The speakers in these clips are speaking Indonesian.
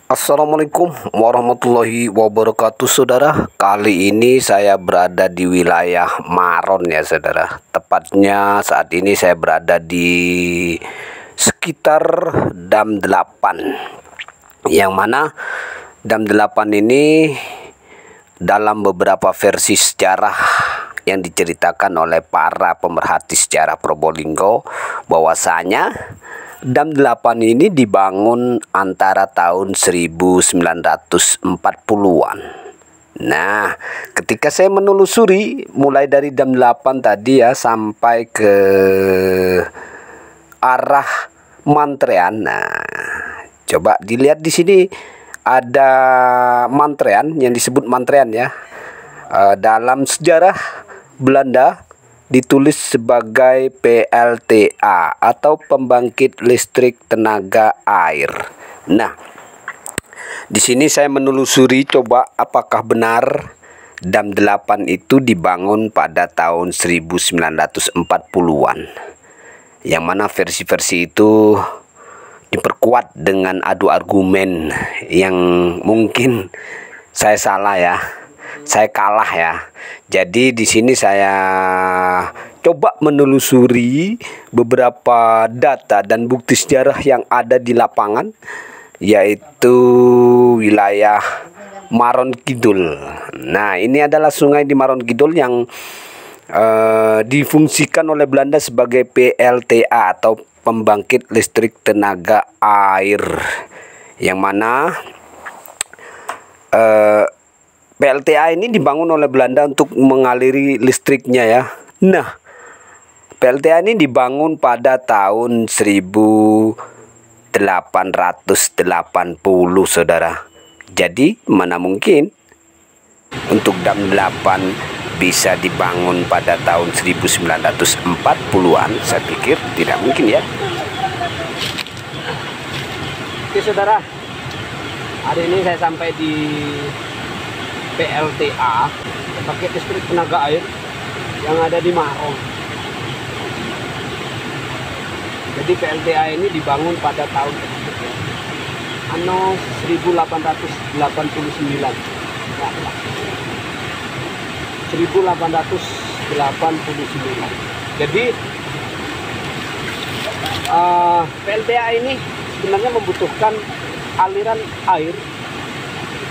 Assalamualaikum warahmatullahi wabarakatuh, saudara. Kali ini saya berada di wilayah Maron ya, saudara. Tepatnya saat ini saya berada di sekitar Dam 8, yang mana Dam 8 ini dalam beberapa versi sejarah yang diceritakan oleh para pemerhati sejarah Probolinggo, bahwasanya Dam 8 ini dibangun antara tahun 1940-an. Nah, ketika saya menelusuri mulai dari Dam 8 tadi ya sampai ke arah Mantrean. Nah, coba dilihat di sini ada Mantrean yang disebut Mantrean ya. Dalam sejarah Belanda ditulis sebagai PLTA atau pembangkit listrik tenaga air. Nah, di sini saya menelusuri coba apakah benar Dam 8 itu dibangun pada tahun 1940-an. Yang mana versi-versi itu diperkuat dengan adu argumen yang mungkin saya salah ya. Saya kalah ya. Jadi di sini saya coba menelusuri beberapa data dan bukti sejarah yang ada di lapangan, yaitu wilayah Maron Kidul. Nah, ini adalah sungai di Maron Kidul yang difungsikan oleh Belanda sebagai PLTA atau pembangkit listrik tenaga air, yang mana PLTA ini dibangun oleh Belanda untuk mengaliri listriknya ya. Nah, PLTA ini dibangun pada tahun 1880, saudara. Jadi mana mungkin untuk Dam 8 bisa dibangun pada tahun 1940-an? Saya pikir tidak mungkin ya. Oke, saudara, hari ini saya sampai di PLTA, pakai listrik tenaga air yang ada di Maron. Jadi PLTA ini dibangun pada tahun tersebut ya, anno 1889 ya, 1889. Jadi PLTA ini sebenarnya membutuhkan aliran air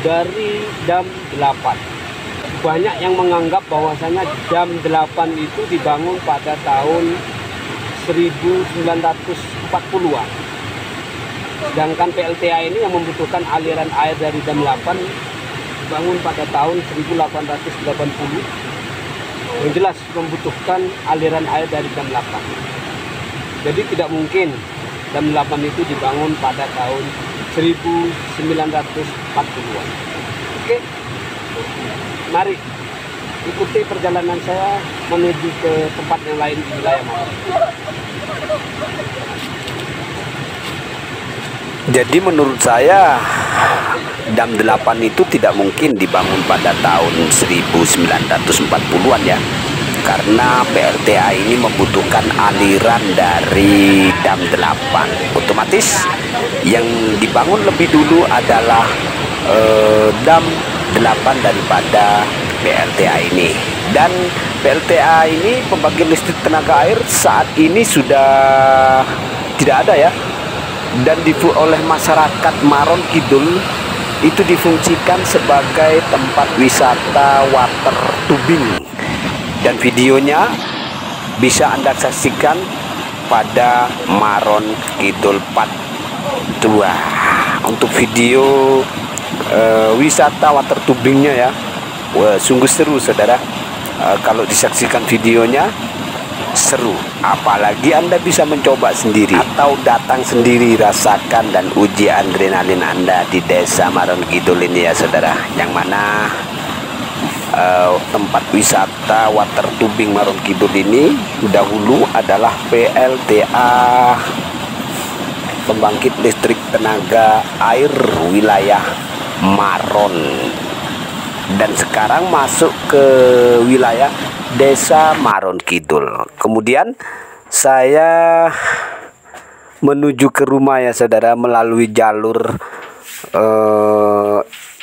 dari Dam 8. Banyak yang menganggap bahwasanya Dam 8 itu dibangun pada tahun 1940-an. Sedangkan PLTA ini yang membutuhkan aliran air dari Dam 8 dibangun pada tahun 1880. Yang jelas membutuhkan aliran air dari Dam 8. Jadi tidak mungkin Dam 8 itu dibangun pada tahun 1940-an. Oke, mari ikuti perjalanan saya menuju ke tempat yang lain di wilayah Maron. Jadi menurut saya Dam 8 itu tidak mungkin dibangun pada tahun 1940-an ya. Karena PLTA ini membutuhkan aliran dari Dam 8. Otomatis yang dibangun lebih dulu adalah Dam 8 daripada PLTA ini. Dan PLTA ini pembangkit listrik tenaga air saat ini sudah tidak ada ya. Dan oleh masyarakat Maron Kidul itu difungsikan sebagai tempat wisata water tubing. Dan videonya bisa Anda saksikan pada Maron Kidul Part 2. Untuk video wisata water tubingnya ya, wah, sungguh seru, saudara. Kalau disaksikan videonya seru, apalagi Anda bisa mencoba sendiri atau datang sendiri, rasakan dan uji adrenalin Anda di desa Maron Kidul ini ya, saudara. Yang mana tempat wisata water tubing Maron Kidul ini dahulu adalah PLTA, pembangkit listrik tenaga air wilayah Maron, dan sekarang masuk ke wilayah desa Maron Kidul. Kemudian saya menuju ke rumah ya, saudara, melalui jalur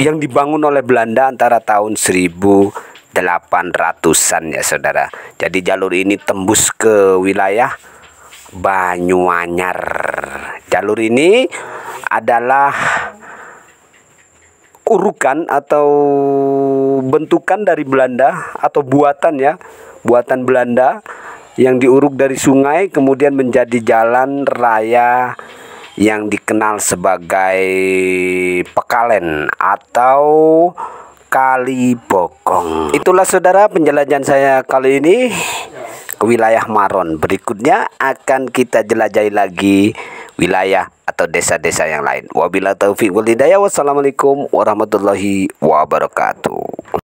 yang dibangun oleh Belanda antara tahun 1800-an ya saudara. Jadi jalur ini tembus ke wilayah Banyuanyar. Jalur ini adalah urukan atau bentukan dari Belanda atau buatan ya, buatan Belanda yang diuruk dari sungai kemudian menjadi jalan raya yang dikenal sebagai Pekalen atau Kali Bokong. Itulah saudara penjelajahan saya kali ini ke wilayah Maron. Berikutnya akan kita jelajahi lagi wilayah atau desa-desa yang lain. Wabillahi taufiq wal hidayah. Wassalamualaikum warahmatullahi wabarakatuh.